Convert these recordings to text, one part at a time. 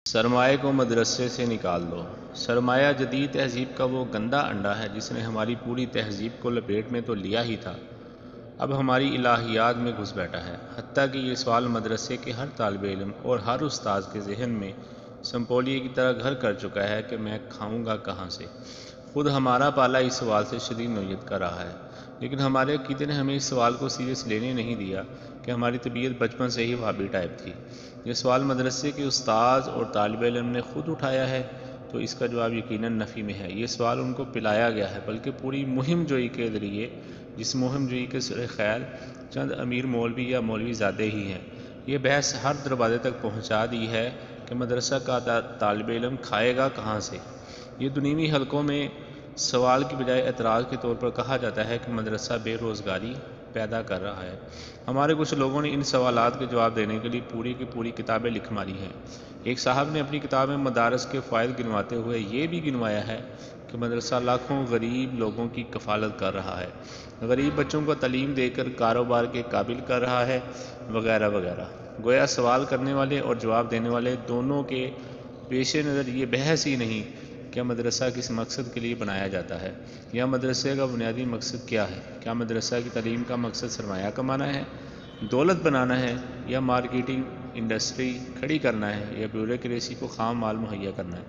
سرمایہ کو مدرسے سے نکال دو۔ سرمایہ جدید تہذیب کا وہ گندا انڈا ہے جس نے ہماری پوری تہذیب کو لپیٹ میں تو لیا ہی تھا، اب ہماری الہیات میں گھس بیٹھا ہے۔ حتیٰ کہ یہ سوال مدرسے کے ہر طالب علم اور ہر استاذ کے ذہن میں سنپولیے کی طرح گھر کر چکا ہے کہ میں کھاؤں گا کہاں سے۔ خود ہمارا پالا اس سوال سے شدید نوعیت کا رہا ہے، لیکن ہمارے عقیدے نے ہمیں اس سوال کو سیریس لینے نہیں دیا کہ ہماری طبیعت بچپن سے ہی وہابی ٹائپ تھی۔ یہ سوال مدرسے کے استاذ اور طالب علم نے خود اٹھایا ہے تو اس کا جواب یقیناً نفی میں ہے۔ یہ سوال ان کو پلایا گیا ہے، بلکہ پوری مہم جوئی کے ذریعے، جس مہم جوئی کے سر خیال چند امیر مولوی یا مولوی زادے ہی ہیں۔ یہ بحث ہر دروازے تک پہنچا دی ہے کہ مدرسہ کا طالب علم کھائے گا کہاں سے۔ یہ دنیوی حلقوں میں سوال کی بجائے اعتراض کے طور پر کہا جاتا ہے کہ مدرسہ بے روزگاری پیدا کر رہا ہے۔ ہمارے کچھ لوگوں نے ان سوالات کے جواب دینے کے لیے پوری کی پوری کتابیں لکھ ماری ہیں۔ ایک صاحب نے اپنی کتاب میں مدارس کے فوائد گنواتے ہوئے یہ بھی گنوایا ہے کہ مدرسہ لاکھوں غریب لوگوں کی کفالت کر رہا ہے، غریب بچوں کو تعلیم دے کر کاروبار کے قابل کر رہا ہے، وغیرہ وغیرہ۔ گویا سوال کرنے والے اور جواب دینے والے دونوں کے پیش نظر یہ بحث ہی نہیں کہ مدرسہ کس مقصد کے لیے بنایا جاتا ہے، یا مدرسے کا بنیادی مقصد کیا ہے۔ کیا مدرسہ کی تعلیم کا مقصد سرمایہ کمانا ہے، دولت بنانا ہے، یا مارکیٹنگ انڈسٹری کھڑی کرنا ہے، یا بیوروکریسی کو خام مال مہیا کرنا ہے؟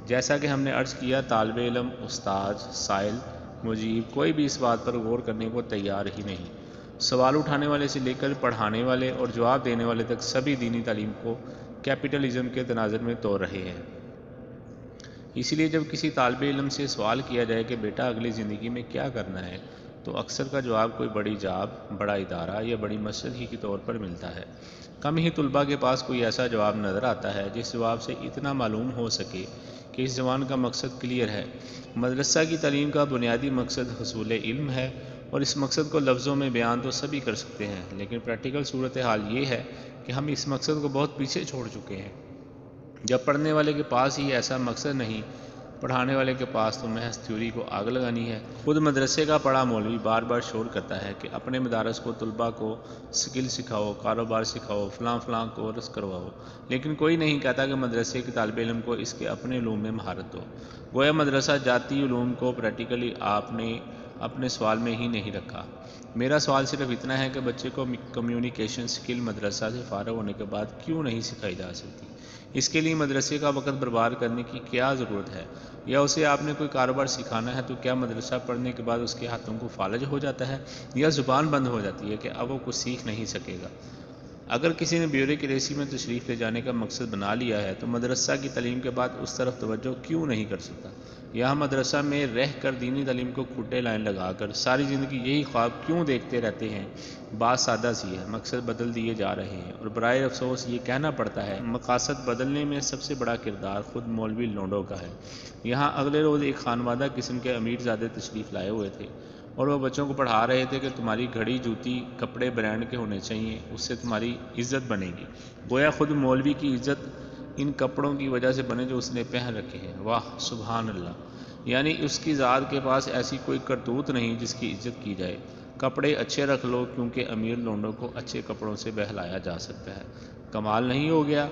جیسا کہ ہم نے عرض کیا، طالب علم، استاذ، سائل، مجیب کوئی بھی اس بات پر غور کرنے کو تیار ہی نہیں۔ سوال اٹھانے والے سے لے کر پڑھانے والے اور جواب دینے والے تک سبھی دینی تعلیم کو کیپٹلزم کے تناظر میں توڑ رہے ہیں۔ اس لیے جب کسی طالب علم سے سوال کیا جائے کہ بیٹا اگلی زندگی میں کیا کرنا ہے، تو اکثر کا جواب کوئی بڑی جاب، بڑا ادارہ یا بڑی مسجد ہی کے طور پر ملتا ہے۔ کم ہی طلباء کے پاس کوئی ایسا جواب نظر آتا ہے جس جواب سے اتنا معلوم ہو سکے کہ اس جوان کا مقصد کلیئر ہے۔ مدرسہ کی تعلیم کا بنیادی مقصد حصول علم ہے، اور اس مقصد کو لفظوں میں بیان تو سبھی کر سکتے ہیں، لیکن پریکٹیکل صورتحال یہ ہے کہ ہم اس مقصد کو بہت پیچھے چھوڑ چکے ہیں۔ جب پڑھنے والے کے پاس ہی ایسا مقصد نہیں، پڑھانے والے کے پاس تو محض تھیوری کو آگ لگانی ہے۔ خود مدرسے کا پڑھا مولوی بار بار شور کرتا ہے کہ اپنے مدارس کو طلباء کو سکل سکھاؤ، کاروبار سکھاؤ، فلاں فلاں کورس کرواؤ، لیکن کوئی نہیں کہتا کہ مدرسے کے طالب علم کو اس کے اپنے علوم میں مہارت دو۔ گویا مدرسہ جاتی علوم کو پریکٹیکلی آپ نے اپنے سوال میں ہی نہیں رکھا۔ میرا سوال صرف اتنا ہے کہ بچے کو کمیونیکیشن سکل مدرسہ سے فارغ ہونے کے بعد کیوں نہیں سکھائی جا سکتی؟ اس کے لیے مدرسے کا وقت برباد کرنے کی کیا ضرورت ہے؟ یا اسے آپ نے کوئی کاروبار سکھانا ہے تو کیا مدرسہ پڑھنے کے بعد اس کے ہاتھوں کو فالج ہو جاتا ہے، یا زبان بند ہو جاتی ہے کہ اب وہ کچھ سیکھ نہیں سکے گا؟ اگر کسی نے بیوروکریسی میں تشریف لے جانے کا مقصد بنا لیا ہے تو مدرسہ کی تعلیم کے بعد اس طرف توجہ کیوں نہیں کر سکتا؟ یہاں مدرسہ میں رہ کر دینی تعلیم کو کھوٹے لائن لگا کر ساری زندگی یہی خواب کیوں دیکھتے رہتے ہیں؟ بات سادہ سی ہے، مقصد بدل دیے جا رہے ہیں، اور برائے افسوس یہ کہنا پڑتا ہے مقاصد بدلنے میں سب سے بڑا کردار خود مولوی لونڈوں کا ہے۔ یہاں اگلے روز ایک خانوادہ قسم کے امیر زادے تشریف لائے ہوئے تھے، اور وہ بچوں کو پڑھا رہے تھے کہ تمہاری گھڑی، جوتی، کپڑے برانڈ کے ہونے چاہیے، اس سے تمہاری عزت بنے گی۔ گویا خود مولوی کی عزت ان کپڑوں کی وجہ سے بنے جو اس نے پہن رکھے ہیں۔ واہ سبحان اللہ! یعنی اس کی ذات کے پاس ایسی کوئی کرتوت نہیں جس کی عزت کی جائے۔ کپڑے اچھے رکھ لو کیونکہ امیر لونڈوں کو اچھے کپڑوں سے بہلایا جا سکتا ہے۔ کمال نہیں ہو گیا؟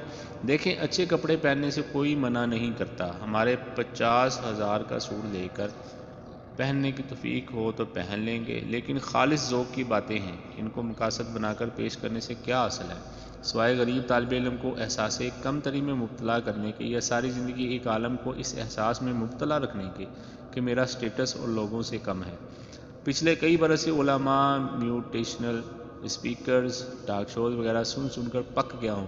دیکھیں، اچھے کپڑے پہننے سے کوئی منع نہیں کرتا، ہمارے 50,000 کا سوٹ لے کر پہننے کی توفیق ہو تو پہن لیں گے، لیکن خالص ذوق کی باتیں ہیں، ان کو مقاصد بنا کر پیش کرنے سے کیا حاصل ہے؟ سوائے غریب طالب علم کو احساس کم تری میں مبتلا کرنے کے، یا ساری زندگی ایک عالم کو اس احساس میں مبتلا رکھنے کے کہ میرا سٹیٹس اور لوگوں سے کم ہے۔ پچھلے کئی برس سے علماء، موٹیشنل اسپیکرز، ٹاک شوز وغیرہ سن کر پک گیا ہوں،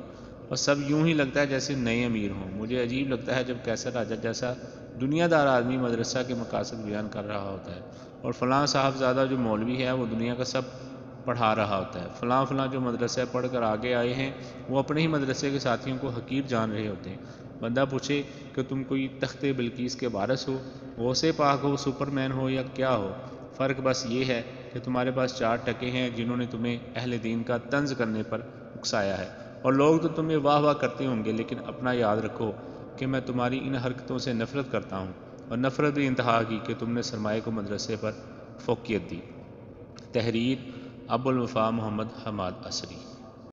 اور سب یوں ہی لگتا ہے جیسے نئے امیر ہوں۔ مجھے عجیب لگتا ہے جب کیسر راجہ جیسا دنیا دار آدمی مدرسہ کے مقاصد بیان کر رہا ہوتا ہے، اور فلاں صاحب زادہ جو مولوی ہے وہ دنیا کا سب پڑھا رہا ہوتا ہے۔ فلاں فلاں جو مدرسہ پڑھ کر آگے آئے ہیں وہ اپنے ہی مدرسے کے ساتھیوں کو حقیر جان رہے ہوتے ہیں۔ بندہ پوچھے کہ تم کوئی تخت بلقیس کے وارث ہو، غوث پاک ہو، سپر مین ہو، یا کیا ہو؟ فرق بس یہ ہے کہ تمہارے پاس 4 ٹکے ہیں جنہوں نے تمہیں اہل دین کا طنز کرنے پر اکسایا ہے، اور لوگ تو تمہیں واہ واہ کرتے ہوں گے، لیکن اپنا یاد رکھو کہ میں تمہاری ان حرکتوں سے نفرت کرتا ہوں، اور نفرت بھی انتہا کی کہ تم نے سرمایہ کو مدرسے پر فوقیت دی۔ تحریر ابو الوفا محمد حماد عصری۔